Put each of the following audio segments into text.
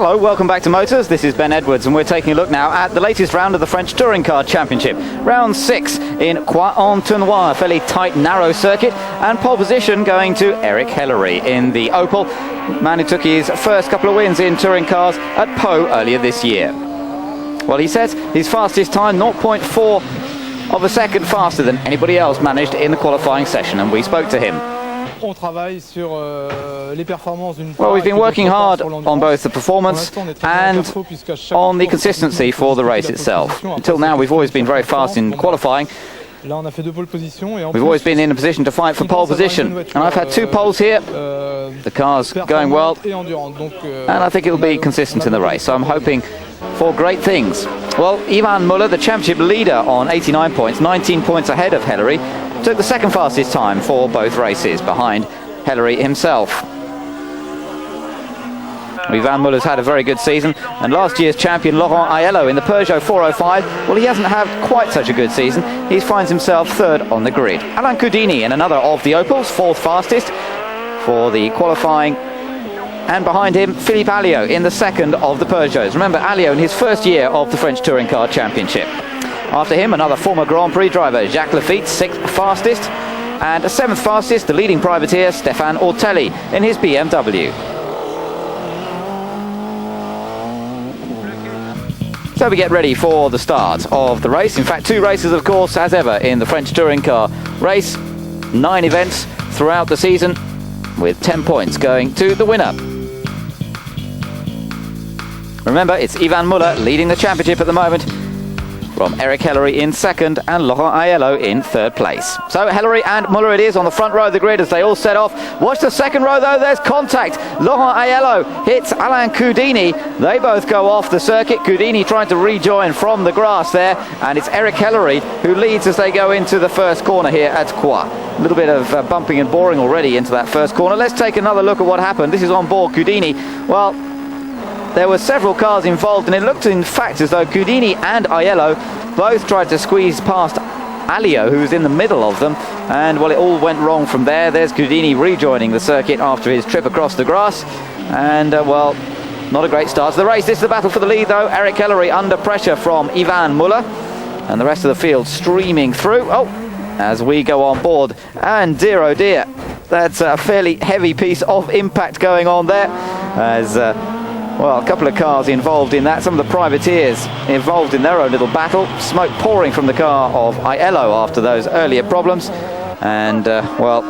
Hello, welcome back to Motors. This is Ben Edwards and we're taking a look now at the latest round of the French Touring Car Championship. Round 6 in Croix-en-Tournois, a fairly tight, narrow circuit, and pole position going to Eric Hellery in the Opel, man who took his first couple of wins in touring cars at Pau earlier this year. Well, he says his fastest time, 0.4 of a second faster than anybody else managed in the qualifying session, and we spoke to him. Well, we've been working hard on both the performance and on the consistency for the race itself. Until now, we've always been very fast in qualifying. We've always been in a position to fight for pole position. And I've had 2 poles here. The car's going well. And I think it'll be consistent in the race. So I'm hoping for great things. Well, Yvan Muller, the championship leader on 89 points, 19 points ahead of Hellery, took the second fastest time for both races behind Hellery himself. Yvan Muller's had a very good season, and last year's champion Laurent Aiello in the Peugeot 405, well, he hasn't had quite such a good season. He finds himself third on the grid. Alain Coudini in another of the Opels, fourth fastest for the qualifying, and behind him Philippe Alliot in the second of the Peugeots. Remember, Alliot in his first year of the French Touring Car Championship. After him, another former Grand Prix driver, Jacques Laffite, 6th fastest, and 7th fastest, the leading privateer, Stéphane Ortelli, in his BMW. So we get ready for the start of the race. In fact, 2 races, of course, as ever in the French Touring Car race. 9 events throughout the season, with 10 points going to the winner. Remember, it's Yvan Muller leading the championship at the moment, from Eric Hellery in second and Laurent Aiello in third place. So Hellery and Muller it is on the front row of the grid as they all set off. Watch the second row though, there's contact. Laurent Aiello hits Alain Coudini. They both go off the circuit. Coudini trying to rejoin from the grass there, and it's Eric Hellery who leads as they go into the first corner here at Croix. A little bit of bumping and boring already into that first corner. Let's take another look at what happened. This is on board Coudini. Well, there were several cars involved, and it looked in fact as though Coudini and Aiello both tried to squeeze past Alliot, who was in the middle of them, and well, it all went wrong from there. There's Coudini rejoining the circuit after his trip across the grass, and well, not a great start to the race. This is the battle for the lead though. Eric Hellery under pressure from Yvan Muller, and the rest of the field streaming through. Oh, as we go on board, and dear oh dear, that's a fairly heavy piece of impact going on there, as well, a couple of cars involved in that. Some of the privateers involved in their own little battle. Smoke pouring from the car of Aiello after those earlier problems. And, well,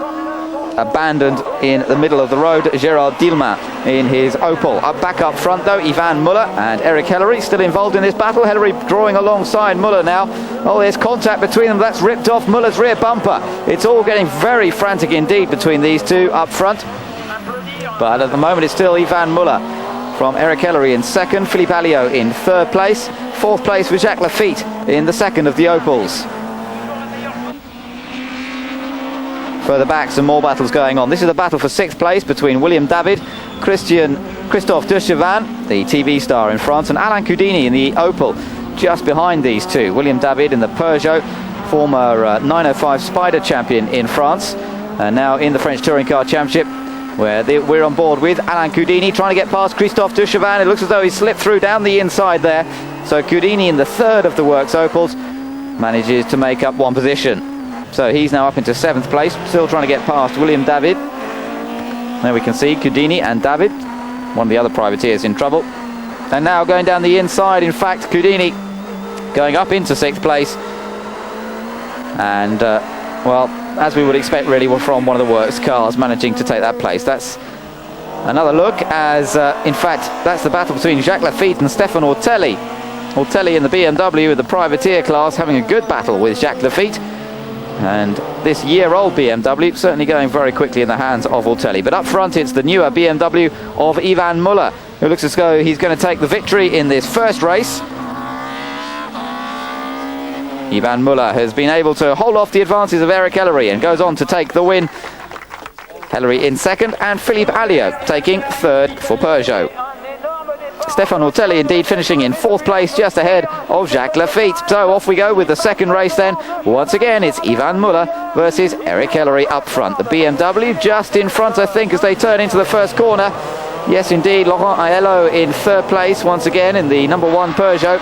abandoned in the middle of the road, Gérard Dillman in his Opel. Back up front, though, Yvan Muller and Eric Hellery still involved in this battle. Hellery drawing alongside Muller now. Oh, there's contact between them. That's ripped off Muller's rear bumper. It's all getting very frantic indeed between these two up front. But at the moment, it's still Yvan Muller from Eric Hellery in second, Philippe Alliot in third place, fourth place with Jacques Laffite in the second of the Opels. Further back, some more battles going on. This is a battle for 6th place between William David, Christophe Dechavanne, the TV star in France, and Alain Coudini in the Opel, just behind these two. William David in the Peugeot, former 905 Spider champion in France, and now in the French Touring Car Championship, where we're on board with Alain Coudini trying to get past Christophe Dechavanne. It looks as though he slipped through down the inside there. So Coudini in the third of the Works Opels manages to make up 1 position. So he's now up into 7th place, still trying to get past William David. There we can see Coudini and David, one of the other privateers, in trouble. And now going down the inside, in fact, Coudini going up into 6th place. And, well, as we would expect really from one of the Works cars managing to take that place. That's another look as, in fact, that's the battle between Jacques Laffite and Stéphane Ortelli. Ortelli in the BMW, the privateer class, having a good battle with Jacques Laffite. And this year-old BMW certainly going very quickly in the hands of Ortelli. But up front, it's the newer BMW of Yvan Muller, who looks as though he's going to take the victory in this first race. Yvan Muller has been able to hold off the advances of Eric Hellery and goes on to take the win. Hellery in second, and Philippe Alliot taking third for Peugeot. Stéphane Ortelli indeed finishing in 4th place, just ahead of Jacques Laffite. So off we go with the second race then. Once again, it's Yvan Muller versus Eric Hellery up front. The BMW just in front, I think, as they turn into the first corner. Yes, indeed, Laurent Aiello in third place once again in the number 1 Peugeot.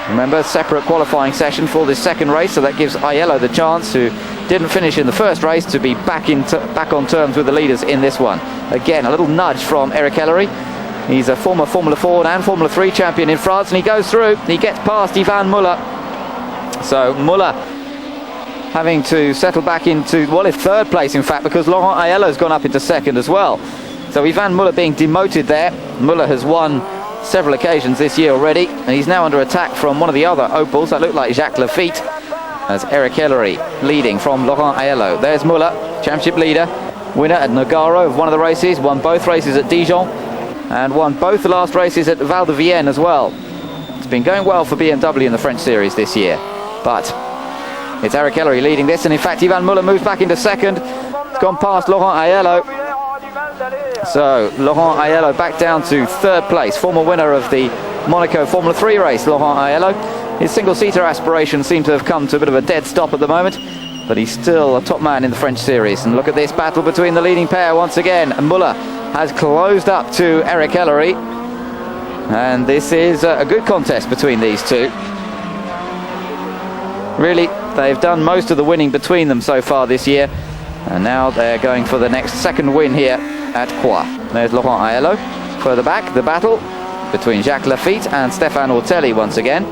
Remember, separate qualifying session for this second race, so that gives Aiello the chance, who didn't finish in the first race, to be back on terms with the leaders in this one. Again, a little nudge from Eric Ellery. He's a former Formula Ford and Formula 3 champion in France, and he goes through. He gets past Yvan Muller. So Muller having to settle back into, well, it's third place, in fact, because Laurent Aiello's gone up into second as well. So Yvan Muller being demoted there. Muller has won several occasions this year already, and he's now under attack from one of the other Opels that look like Jacques Lafitte, as Eric Ellery leading from Laurent Aiello. There's Muller, championship leader, winner at Nogaro of one of the races, won both races at Dijon, and won both the last races at Val de Vienne as well. It's been going well for BMW in the French series this year, but it's Eric Ellery leading this, and in fact Yvan Muller moves back into second. It's gone past Laurent Aiello. So Laurent Aiello back down to third place, former winner of the Monaco Formula 3 race, Laurent Aiello. His single-seater aspirations seem to have come to a bit of a dead stop at the moment, but he's still a top man in the French series. And look at this battle between the leading pair once again. Muller has closed up to Eric Ellery, and this is a good contest between these two. Really, they've done most of the winning between them so far this year, and now they're going for the next second win here at Croix. There's Laurent Aiello. Further back, the battle between Jacques Lafitte and Stéphane Ortelli once again.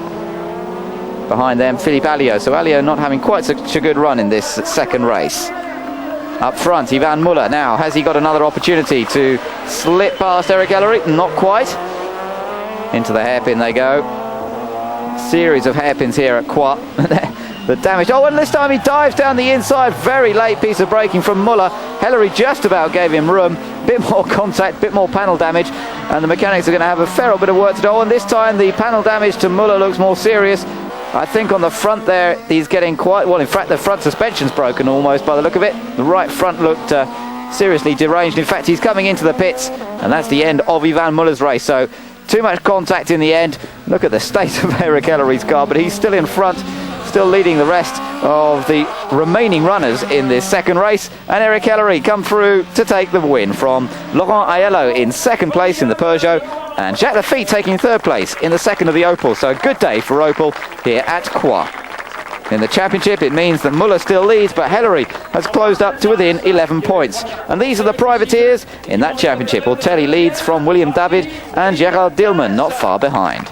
Behind them, Philippe Alliot. So Alliot not having quite such a good run in this second race. Up front, Yvan Muller. Now, has he got another opportunity to slip past Eric Ellery? Not quite. Into the hairpin they go. Series of hairpins here at Croix. The damage. Oh, and this time he dives down the inside. Very late piece of braking from Muller. Ellery just about gave him room. Bit more contact, bit more panel damage, and the mechanics are going to have a fair bit of work to do. And this time the panel damage to Muller looks more serious. I think on the front there he's getting quite well. In fact, the front suspension's broken almost by the look of it. The right front looked seriously deranged. In fact, he's coming into the pits, and that's the end of Yvan Muller's race. So too much contact in the end. Look at the state of Eric Ellery's car, but he's still in front, still leading the rest of the remaining runners in this second race. And Eric Ellery come through to take the win from Laurent Aiello in second place in the Peugeot, and Jacques Lafitte taking third place in the second of the Opel. So a good day for Opel here at Croix. In the championship, it means that Muller still leads, but Ellery has closed up to within 11 points. And these are the privateers in that championship. Ortelli leads from William David, and Gerard Dillman not far behind.